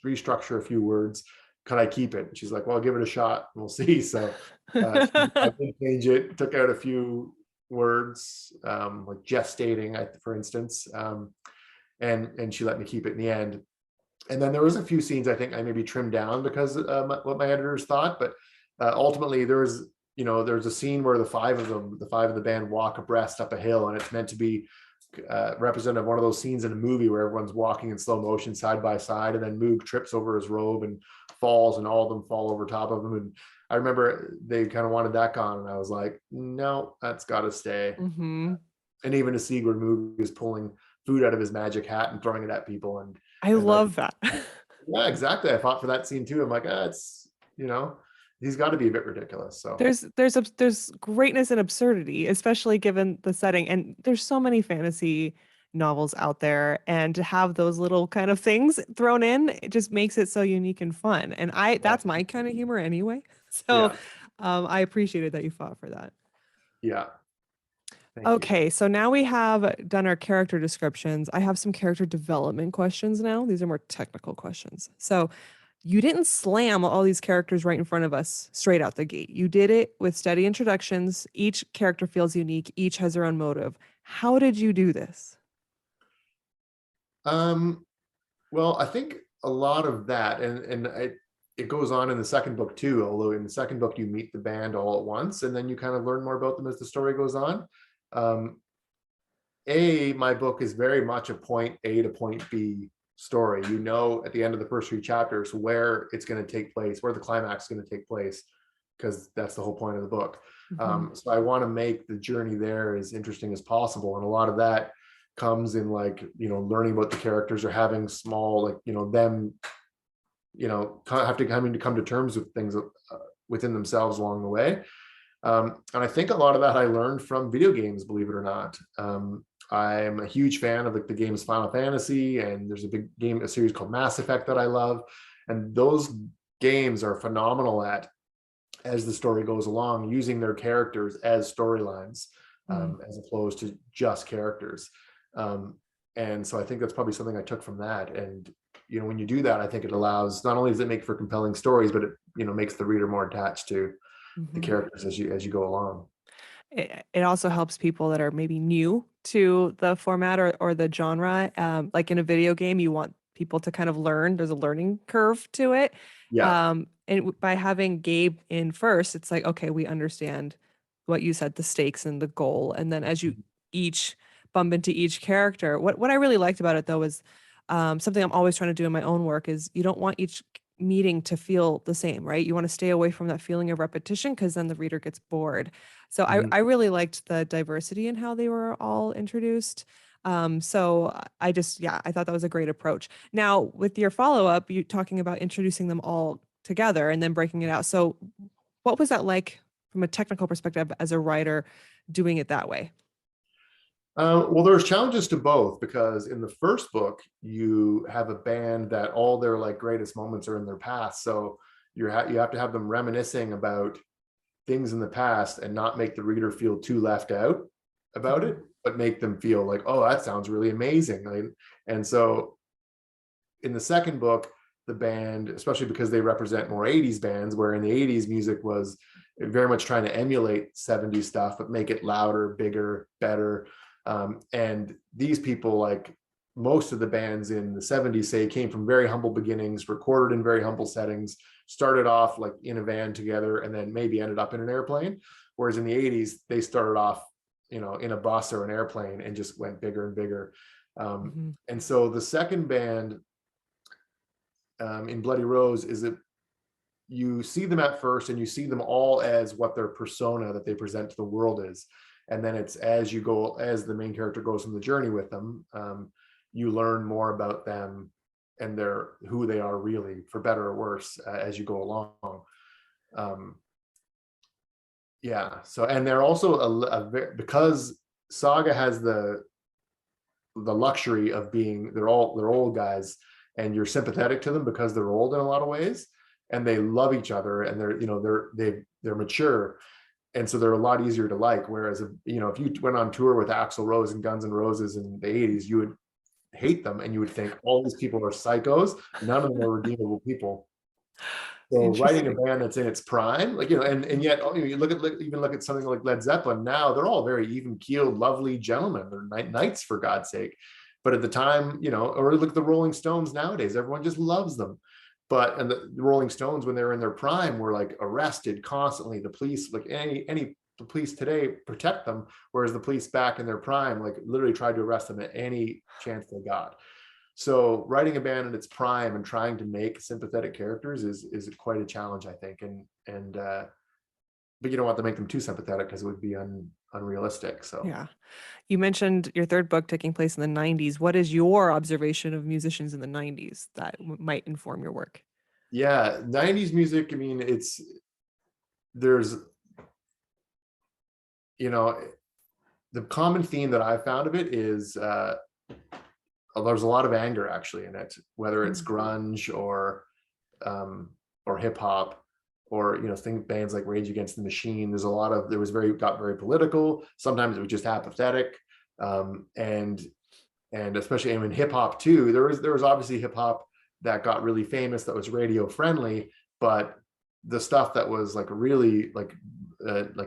restructure a few words, can I keep it? And she's like, well, I'll give it a shot, we'll see. So I did change it, took out a few words, like gestating, for instance, and she let me keep it in the end. And then there was a few scenes I think I maybe trimmed down because what my editors thought, but ultimately there's a scene where the five of the band walk abreast up a hill, and it's meant to be representative of one of those scenes in a movie where everyone's walking in slow motion side by side, and then Moog trips over his robe and falls, and all of them fall over top of him. And I remember they kind of wanted that gone, and I was like, no, that's got to stay. Mm-hmm. And even a scene where Moog is pulling food out of his magic hat and throwing it at people, I and like, love that. yeah, exactly. I fought for that scene too. I'm like, it's he's got to be a bit ridiculous. So There's greatness and absurdity, especially given the setting. And there's so many fantasy novels out there, and to have those little kind of things thrown in, it just makes it so unique and fun. And yeah, that's my kind of humor anyway. So yeah, I appreciated that you fought for that. yeah. Thank you. Okay, so now we have done our character descriptions. I have some character development questions now. These are more technical questions. So you didn't slam all these characters right in front of us straight out the gate. You did it with steady introductions. Each character feels unique, each has their own motive. How did you do this? Um, well, I think a lot of that, it goes on in the second book too. Although in the second book you meet the band all at once, and then you kind of learn more about them as the story goes on. Um, my book is very much a point A to point B story. At the end of the first three chapters where it's going to take place, where the climax is going to take place, because that's the whole point of the book. Mhm. So I want to make the journey there as interesting as possible, and a lot of that comes in like learning about the characters, or having small them have to come to terms with things within themselves along the way. And I think a lot of that I learned from video games, believe it or not. I'm a huge fan of like the games Final Fantasy, and there's a series called Mass Effect that I love. And those games are phenomenal at, as the story goes along, using their characters as storylines, Mm. as opposed to just characters. And so I think that's probably something I took from that. And when you do that, I think it allows, not only does it make for compelling stories, but it makes the reader more attached to the Mhm. characters as you go along. It also helps people that are maybe new to the format or the genre. Like in a video game, you want people to kind of learn. There's a learning curve to it. Yeah. And by having Gabe in first, it's like, okay, we understand what you said, the stakes and the goal. And then as you each bump into each character, what I really liked about it though was something I'm always trying to do in my own work is you don't want each meeting to feel the same, right? You want to stay away from that feeling of repetition because then the reader gets bored. So Mhm. I really liked the diversity in how they were all introduced. So I just, yeah, I thought that was a great approach. Now, with your follow-up, you talking about introducing them all together and then breaking it out. So what was that like from a technical perspective as a writer doing it that way? Well, there's challenges to both because in the first book, you have a band that all their like greatest moments are in their past. So you have to have them reminiscing about things in the past and not make the reader feel too left out about Mhm. it, but make them feel like, oh, that sounds really amazing. And so in the second book, the band, especially because they represent more 80s bands, where in the 80s music was very much trying to emulate 70s stuff, but make it louder, bigger, better. And these people, like most of the bands in the 70s, say came from very humble beginnings, recorded in very humble settings, started off like in a van together, and then maybe ended up in an airplane. Whereas in the 80s, they started off, in a bus or an airplane and just went bigger and bigger. Mhm. And so the second band, in Bloody Rose, is that you see them at first and you see them all as what their persona that they present to the world is. And then it's as you go, as the main character goes on the journey with them, you learn more about them and their who they are really, for better or worse, as you go along. Um, yeah. So, and they're also because Saga has the luxury of being, they're old guys, and you're sympathetic to them because they're old in a lot of ways, and they love each other, and they're mature, and so they're a lot easier to like. Whereas if you went on tour with Axl Rose and Guns N' Roses in the 80s, you would hate them and you would think all these people are psychos. None of them are redeemable people. So writing a Interesting. band that's in its prime, like, and yet, you even look at something like Led Zeppelin now, they're all very even keeled, lovely gentlemen. They're knights, for God's sake. But at the time, or look at the Rolling Stones nowadays, everyone just loves them. And the Rolling Stones, when they were in their prime, were like arrested constantly. The police, like the police today protect them, whereas the police back in their prime, like literally tried to arrest them at any chance they got. So writing a band in its prime and trying to make sympathetic characters is quite a challenge, I think. And but you don't want to make them too sympathetic because it would be unrealistic. So Yeah. You mentioned your third book taking place in the 90s. What is your observation of musicians in the 90s that might inform your work? yeah, 90s music, I mean, there's you know the common theme that I found of it is there's a lot of anger actually in it, whether it's Mm. grunge um, or hip hop, or think bands like Rage Against the Machine. There's a lot of there was very got very political. Sometimes it was just apathetic, and especially in hip hop too. There was obviously hip hop that got really famous that was radio friendly, but the stuff that was like really like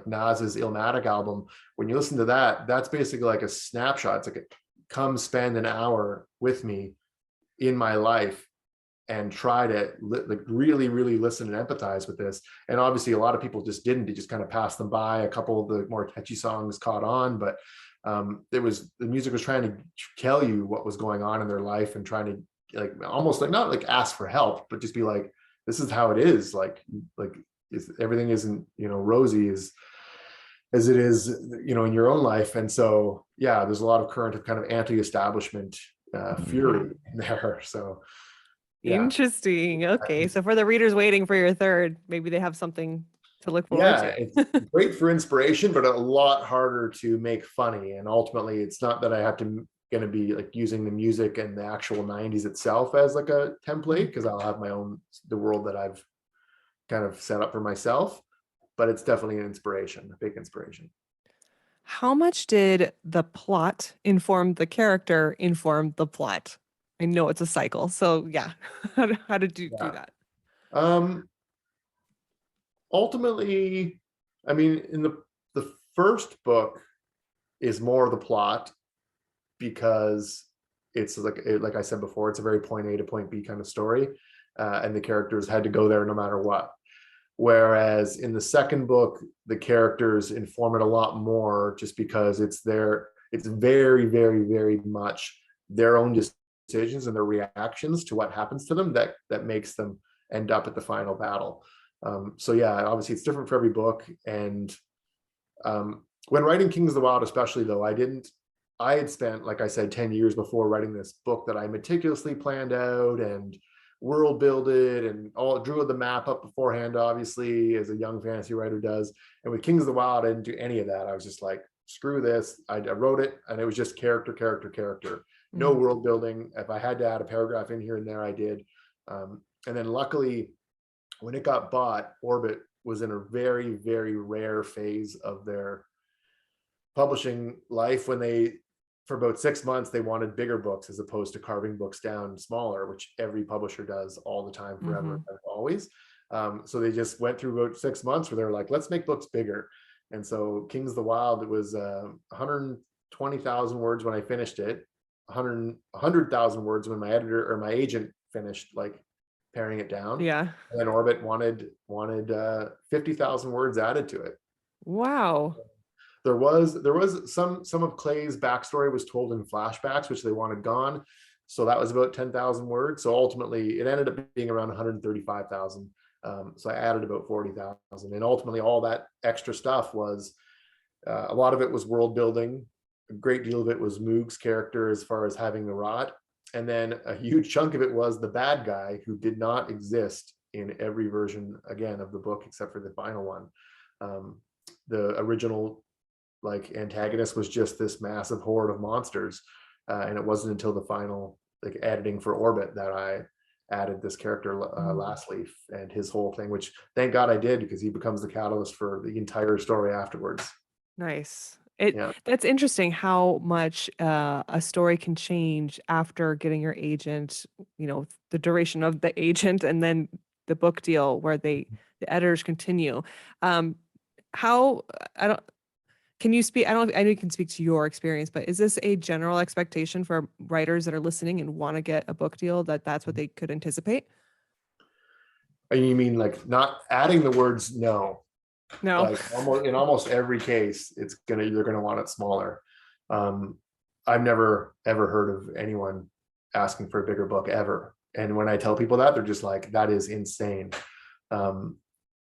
Nas's Illmatic album, when you listen to that, that's basically like a snapshot. It's like come spend an hour with me in my life and try to like really really listen and empathize with this. And obviously a lot of people just didn't. They just kind of passed them by. A couple of the more catchy songs caught on, but the music was trying to tell you what was going on in their life, and trying to like almost like not like ask for help, but just be like, this is how it is. Like everything isn't rosy as it is in your own life. And so yeah, there's a lot of current of kind of anti-establishment fury in there. So yeah. Interesting. Okay. So for the readers waiting for your third, maybe they have something to look forward Yeah, to. it's great for inspiration, but a lot harder to make funny. And ultimately, it's not that I have to going to be like using the music and the actual 90s itself as like a template, Mhm. because I'll have my own the world that I've kind of set up for myself. But it's definitely an inspiration, a big inspiration. How much did the plot inform the character inform the plot? I know it's a cycle. So yeah, how did you do Yeah. that? Um, Ultimately, I mean, in the first book is more of the plot, because it's like I said before, it's a very point A to point B kind of story, and the characters had to go there no matter what. Whereas in the second book, the characters inform it a lot more, just because it's very, very, very much their own decisions and their reactions to what happens to them that makes them end up at the final battle. So yeah, obviously it's different for every book. And when writing Kings of the Wild, especially though, I had spent, like I said, 10 years before writing this book that I meticulously planned out and world builded and all drew the map up beforehand, obviously, as a young fantasy writer does. And with Kings of the Wild, I didn't do any of that. I was just like, screw this. I wrote it and it was just character, character, character. No world building. If I had to add a paragraph in here and there, I did. And then luckily, when it got bought, Orbit was in a very, very rare phase of their publishing life when for about 6 months, they wanted bigger books as opposed to carving books down smaller, which every publisher does all the time, forever, always. So they just went through about 6 months where they're like, let's make books bigger. And so Kings of the Wild, it was 120,000 words when I finished it, 100,000 words when my editor or my agent finished like paring it down. Yeah. And then Orbit wanted 50,000 words added to it. Wow. There was some of Clay's backstory was told in flashbacks, which they wanted gone. So that was about 10,000 words. So ultimately it ended up being around 135,000. So I added about 40,000. And ultimately all that extra stuff was, a lot of it was world building. A great deal of it was Moog's character as far as having the rot. And then a huge chunk of it was the bad guy who did not exist in every version, again, of the book, except for the final one. The original like antagonist was just this massive horde of monsters. And it wasn't until the final like editing for Orbit that I added this character, Last Leaf, and his whole thing, which thank God I did, because he becomes the catalyst for the entire story afterwards. Nice. Yeah. That's interesting how much a story can change after getting your agent, the duration of the agent and then the book deal where the editors continue. How I don't Can you speak? I know you can speak to your experience, but is this a general expectation for writers that are listening and want to get a book deal, that's what they could anticipate? And you mean like not adding the words? No, No. like almost every case, you're gonna want it smaller. I've never ever heard of anyone asking for a bigger book ever. And when I tell people that, they're just like, that is insane.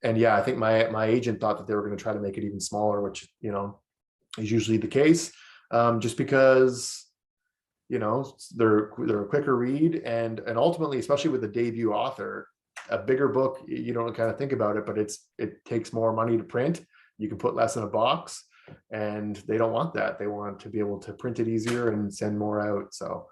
And yeah, I think my agent thought that they were going to try to make it even smaller, which is usually the case, just because they're a quicker read, and ultimately, especially with a debut author, a bigger book, you don't kind of think about it, but it takes more money to print. You can put less in a box, and they don't want that. They want to be able to print it easier and send more out. So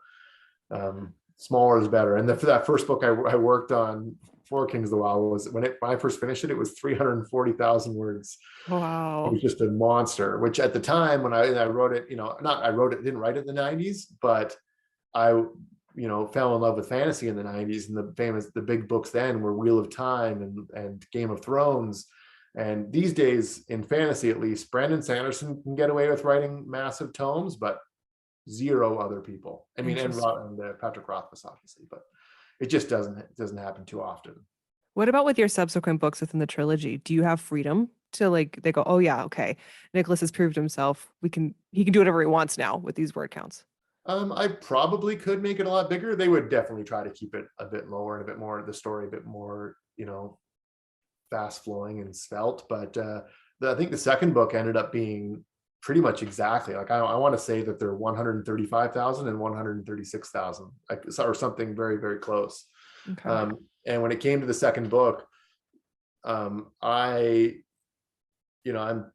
smaller is better. And for that first book I worked on for Kings of the Wild, was when I first finished it, it was 340,000 words. It was Wow. just a monster, which at the time when I wrote it, didn't write it in the 90s, but I, fell in love with fantasy in the 90s, and the big books then were Wheel of Time and Game of Thrones. And these days in fantasy, at least, Brandon Sanderson can get away with writing massive tomes, but zero other people. I mean, and Interesting. Patrick Rothfuss, obviously, but it just doesn't happen too often. What about with your subsequent books within the trilogy? Do you have freedom to they go, oh yeah, okay, Nicholas has proved himself. He can do whatever he wants now with these word counts. I probably could make it a lot bigger. They would definitely try to keep it a bit lower and a bit more, the story a bit more, fast flowing and svelte. But I think the second book ended up being pretty much exactly like, I want to say that they're 135,000 and 136,000, or something very, very close. Okay. And when it came to the second book, I'm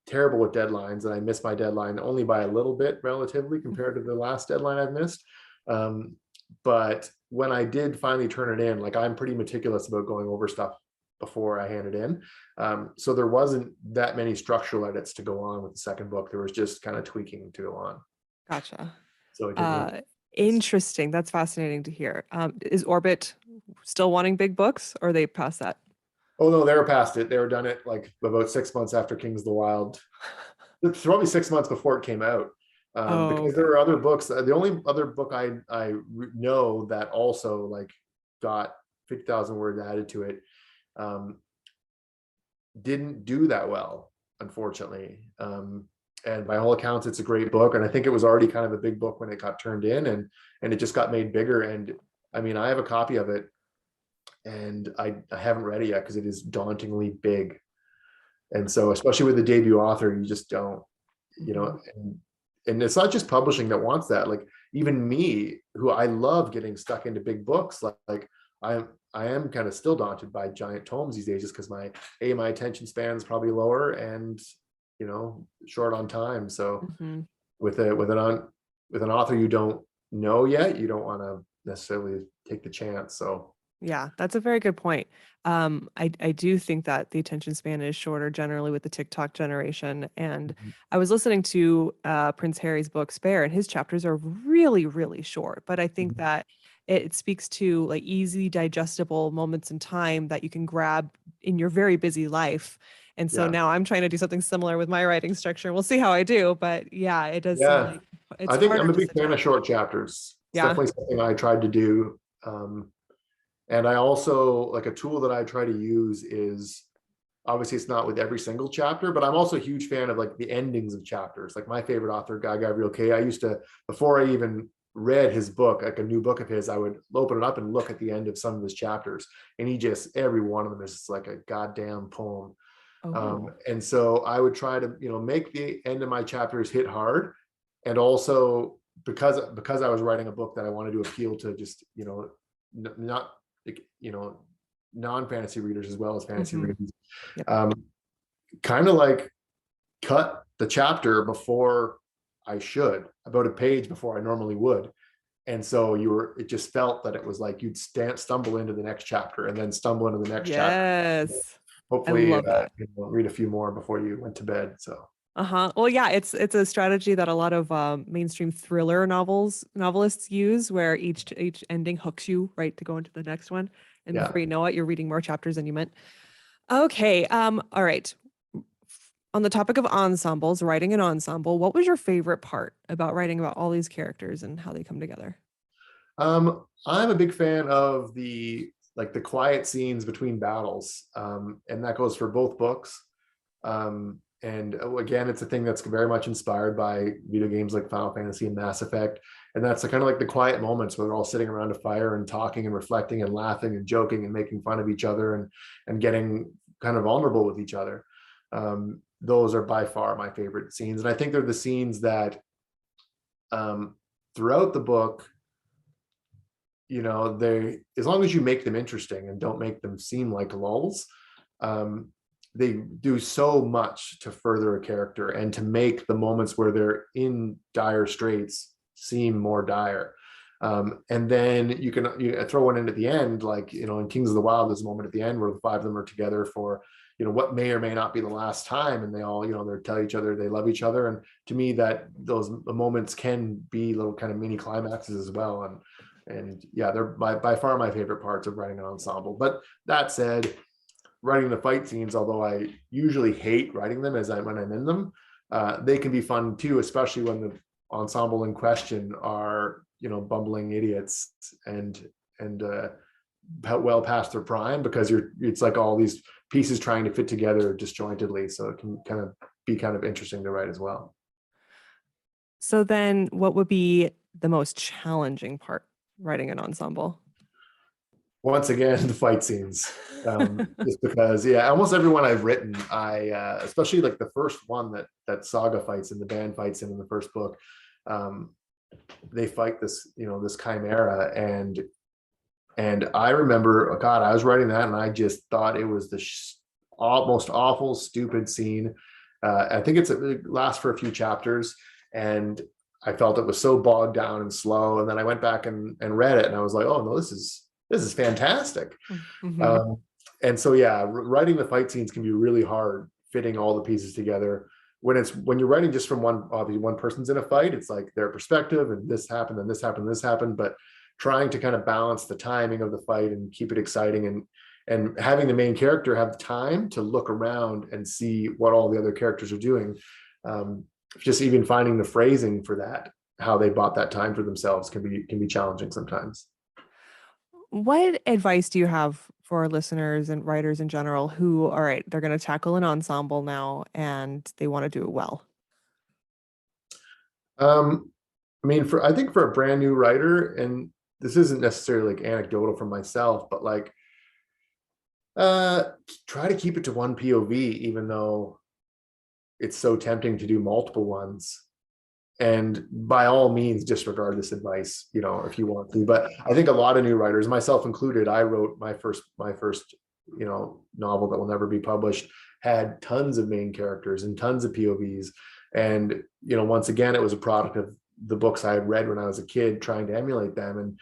terrible with deadlines, and I missed my deadline only by a little bit relatively compared to the last deadline I've missed. But when I did finally turn it in, like, I'm pretty meticulous about going over stuff before I hand it in. So there wasn't that many structural edits to go on with the second book. There was just kind of tweaking to go on. Gotcha. So it didn't. Interesting. That's fascinating to hear. Is Orbit still wanting big books, or are they past that? Oh no, they were past it. They were done it like about 6 months after Kings of the Wild. It's probably 6 months before it came out. Oh, Because there okay. were other books. The only other book I know that also like got 50,000 words added to it didn't do that well, unfortunately. and by all accounts, it's a great book. And I think it was already kind of a big book when it got turned in, and it just got made bigger. And I mean, I have a copy of it, and I haven't read it yet because it is dauntingly big. And so, especially with the debut author, you just don't, Mhm. and it's not just publishing that wants that. Like even me, who I love getting stuck into big books, like I am kind of still daunted by giant tomes these days, just because my attention span is probably lower, and short on time. So Mhm. with a with an author you don't know yet, you don't want to necessarily take the chance. So Yeah, that's a very good point. I do think that the attention span is shorter generally with the TikTok generation. And mhm. I was listening to Prince Harry's book Spare, and his chapters are really, really short. But I think Mhm. that it speaks to like easy, digestible moments in time that you can grab in your very busy life. And so Yeah, now I'm trying to do something similar with my writing structure. We'll see how I do. But yeah, it does seem yeah. like I it's think I'm harder a to big sit fan of down. short chapters. It's Yeah. definitely something I tried to do. And I also, like, a tool that I try to use is, obviously it's not with every single chapter, but I'm also a huge fan of like the endings of chapters. Like my favorite author, Guy Gabriel Kay, I used to, before I even read his book, like a new book of his, I would open it up and look at the end of some of his chapters. And he just, every one of them is just like a goddamn poem. Oh. And so I would try to, make the end of my chapters hit hard. And also, because I was writing a book that I wanted to appeal to just, not like, non-fantasy readers as well as fantasy Hmm. readers, Yep. um, kind of like cut the chapter before I should, about a page before I normally would. And so it just felt that it was like you'd stumble into the next chapter and then stumble into the next chapter. Yes. I Hopefully, love that. read a few more before you went to bed. So Uh-huh. Well, yeah, it's a strategy that a lot of mainstream thriller novelists use, where each ending hooks you right to go into the next one, and yeah. before you know it, you're reading more chapters than you meant. Okay. All right. On the topic of ensembles, writing an ensemble, what was your favorite part about writing about all these characters and how they come together? I'm a big fan of the quiet scenes between battles, and that goes for both books. And again, it's a thing that's very much inspired by video games like Final Fantasy and Mass Effect. And that's kind of like the quiet moments where they're all sitting around a fire and talking and reflecting and laughing and joking and making fun of each other and getting kind of vulnerable with each other. Those are by far my favorite scenes. And I think they're the scenes that, um, throughout the book, they, as long as you make them interesting and don't make them seem like lulls, um, they do so much to further a character and to make the moments where they're in dire straits seem more dire. And then you throw one in at the end, like, in Kings of the Wild, there's a moment at the end where the five of them are together for, what may or may not be the last time. And they all, they tell each other they love each other. And to me, that those moments can be little kind of mini climaxes as well. And yeah, they're by far my favorite parts of writing an ensemble. But that said, writing the fight scenes, although I usually hate writing them when I'm in them, they can be fun too, especially when the ensemble in question are, bumbling idiots and well past their prime, because it's like all these pieces trying to fit together disjointedly. So it can kind of be kind of interesting to write as well. So then what would be the most challenging part writing an ensemble? Once again, the fight scenes, just because, yeah, almost everyone I've written, especially like the first one that Saga fights in, the band fights in the first book, um, they fight this, this chimera. And I remember, oh God, I was writing that and I just thought it was the most awful stupid scene. I think it lasts for a few chapters, and I felt it was so bogged down and slow. And then I went back and read it, and I was like, oh no, this is fantastic. Mm-hmm. Um, and so yeah, writing the fight scenes can be really hard, fitting all the pieces together. When you're writing just from obviously one person's in a fight, it's like their perspective, and this happened, and this happened, and this happened. But trying to kind of balance the timing of the fight and keep it exciting, and having the main character have time to look around and see what all the other characters are doing. Um, just even finding the phrasing for that, how they bought that time for themselves, can be challenging sometimes. What advice do you have for listeners and writers in general who, all right, they're going to tackle an ensemble now and they want to do it well? Um, I mean, I think for a brand new writer, and this isn't necessarily like anecdotal from myself, but like uh try to keep it to one POV, even though it's so tempting to do multiple ones. And by all means, disregard this advice, if you want to. But I think a lot of new writers, myself included, I wrote my first novel that will never be published, had tons of main characters and tons of POVs. And once again, it was a product of the books I had read when I was a kid, trying to emulate them.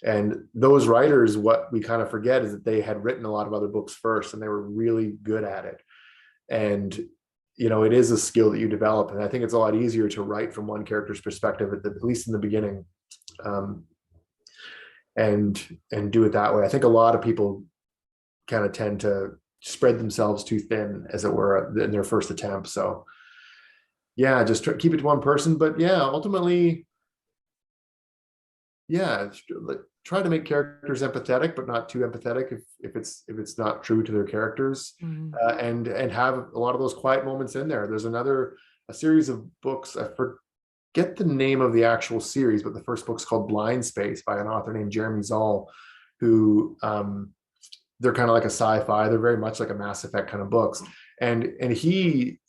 And those writers, what we kind of forget is that they had written a lot of other books first, and they were really good at it. And it is a skill that you develop, and I think it's a lot easier to write from one character's perspective at least in the beginning, um, and do it that way. I think a lot of people kind of tend to spread themselves too thin, as it were, in their first attempt. So yeah, just keep it to one person. But yeah, ultimately, yeah, try to make characters empathetic, but not too empathetic if it's not true to their characters, Mhm. and have a lot of those quiet moments in there. There's a series of books. I forget the name of the actual series, but the first book's called Blind Space by an author named Jeremy Zoll, who they're kind of like a sci-fi. They're very much like a Mass Effect kind of books, and he,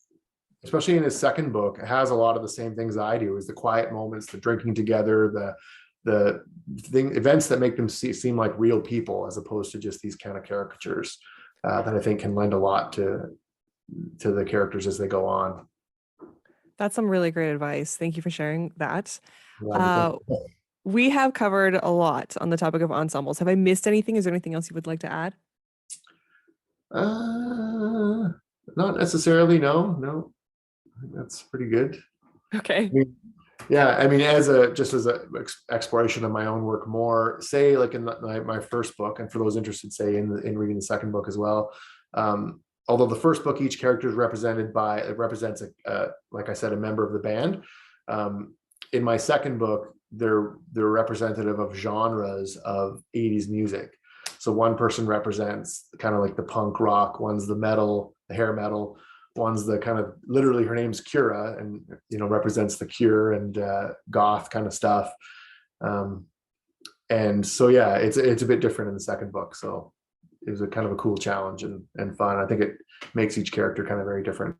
especially in his second book, has a lot of the same things I do: is the quiet moments, the drinking together, the events that make them seem like real people, as opposed to just these kind of caricatures, that I think can lend a lot to the characters as they go on. That's some really great advice. Thank you for sharing that. I'm glad to Uh, think. we have covered a lot on the topic of ensembles. Have I missed anything? Is there anything else you would like to add? Uh, Not necessarily. No, no, I think that's pretty good. Okay. I mean, yeah, I mean, just as a exploration of my own work more, say like in my first book, and for those interested, say in reading the second book as well. Although the first book, each character is it represents like I said, a member of the band. Um, in my second book, they're representative of genres of 80s music. So one person represents kind of like the punk rock, one's the metal, the hair metal, one's the kind of, literally her name's Cura, and represents the Cure and goth kind of stuff. Um, and so yeah, it's a bit different in the second book. So it was a kind of a cool challenge and fun. I think it makes each character kind of very different.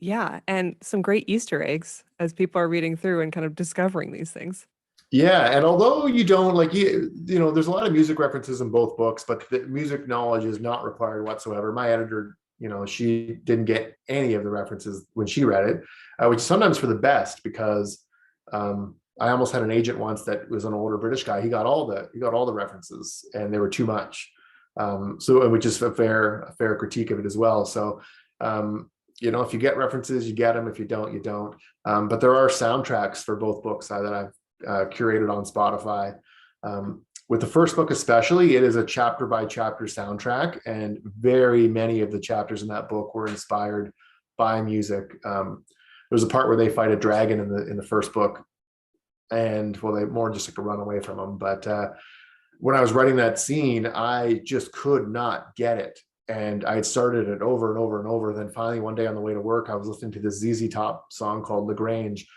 Yeah, and some great Easter eggs as people are reading through and kind of discovering these things. Yeah, and although you don't like there's a lot of music references in both books, but the music knowledge is not required whatsoever. My editor, she didn't get any of the references when she read it, which is sometimes for the best, because I almost had an agent once that was an older British guy. He got all the references, and they were too much. So, which is a fair critique of it as well. So, if you get references, you get them. If you don't, you don't. But there are soundtracks for both books that I've curated on Spotify. With the first book especially, it is a chapter by chapter soundtrack, and very many of the chapters in that book were inspired by music. There's a part where they fight a dragon in the first book, and well, they more just like to run away from them. But when I was writing that scene, I just could not get it. And I had started it over and over and over. Then finally, one day on the way to work, I was listening to this ZZ Top song called "Lagrange,"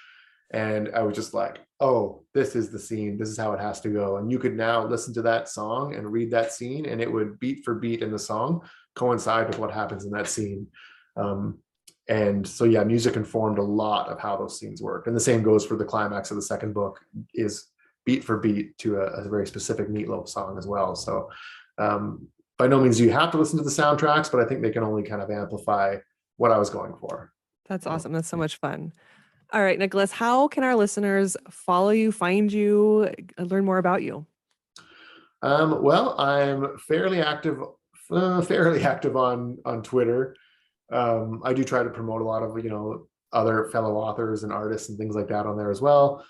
and I was just like, oh, this is the scene. This is how it has to go. And you could now listen to that song and read that scene, and it would beat for beat in the song coincide with what happens in that scene. Um, and so, yeah, music informed a lot of how those scenes work. And the same goes for the climax of the second book, is beat for beat to a very specific Meatloaf song as well. So, by no means do you have to listen to the soundtracks, but I think they can only kind of amplify what I was going for. That's awesome. That's so much fun. All right, Nicholas, how can our listeners follow you, find you, learn more about you? Well, I'm fairly active on Twitter. I do try to promote a lot of other fellow authors and artists and things like that on there as well.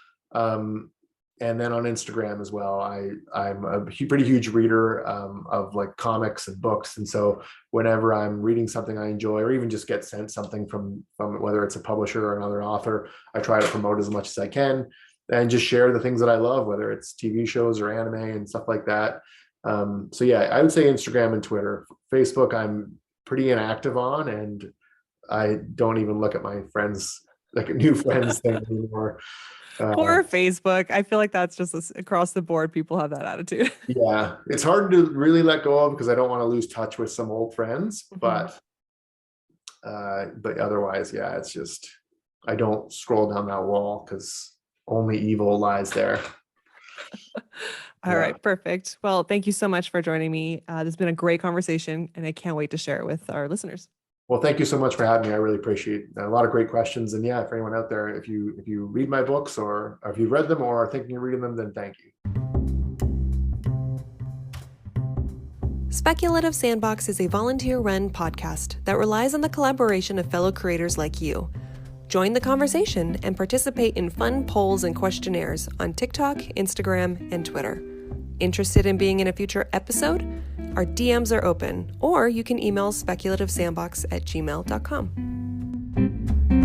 And then on Instagram as well. I'm a pretty huge reader of like comics and books, and so whenever I'm reading something I enjoy, or even just get sent something from whether it's a publisher or another author, I try to promote as much as I can and just share the things that I love, whether it's TV shows or anime and stuff like that. So yeah, I would say Instagram and Twitter. Facebook, I'm pretty inactive on, and I don't even look at my friends' like a new friends thing anymore. Or Facebook. I feel like that's just across the board. People have that attitude. Yeah, it's hard to really let go of because I don't want to lose touch with some old friends, Mhm. but otherwise, yeah, it's just I don't scroll down that wall because only evil lies there. All Yeah. right, perfect. Well, thank you so much for joining me. This has been a great conversation, and I can't wait to share it with our listeners. Well, thank you so much for having me. I really appreciate a lot of great questions. And yeah, for anyone out there, if you read my books or if you've read them or are thinking of reading them, then thank you. Speculative Sandbox is a volunteer-run podcast that relies on the collaboration of fellow creators like you. Join the conversation and participate in fun polls and questionnaires on TikTok, Instagram, and Twitter. Interested in being in a future episode? Our DMs are open, or you can email speculativesandbox@gmail.com.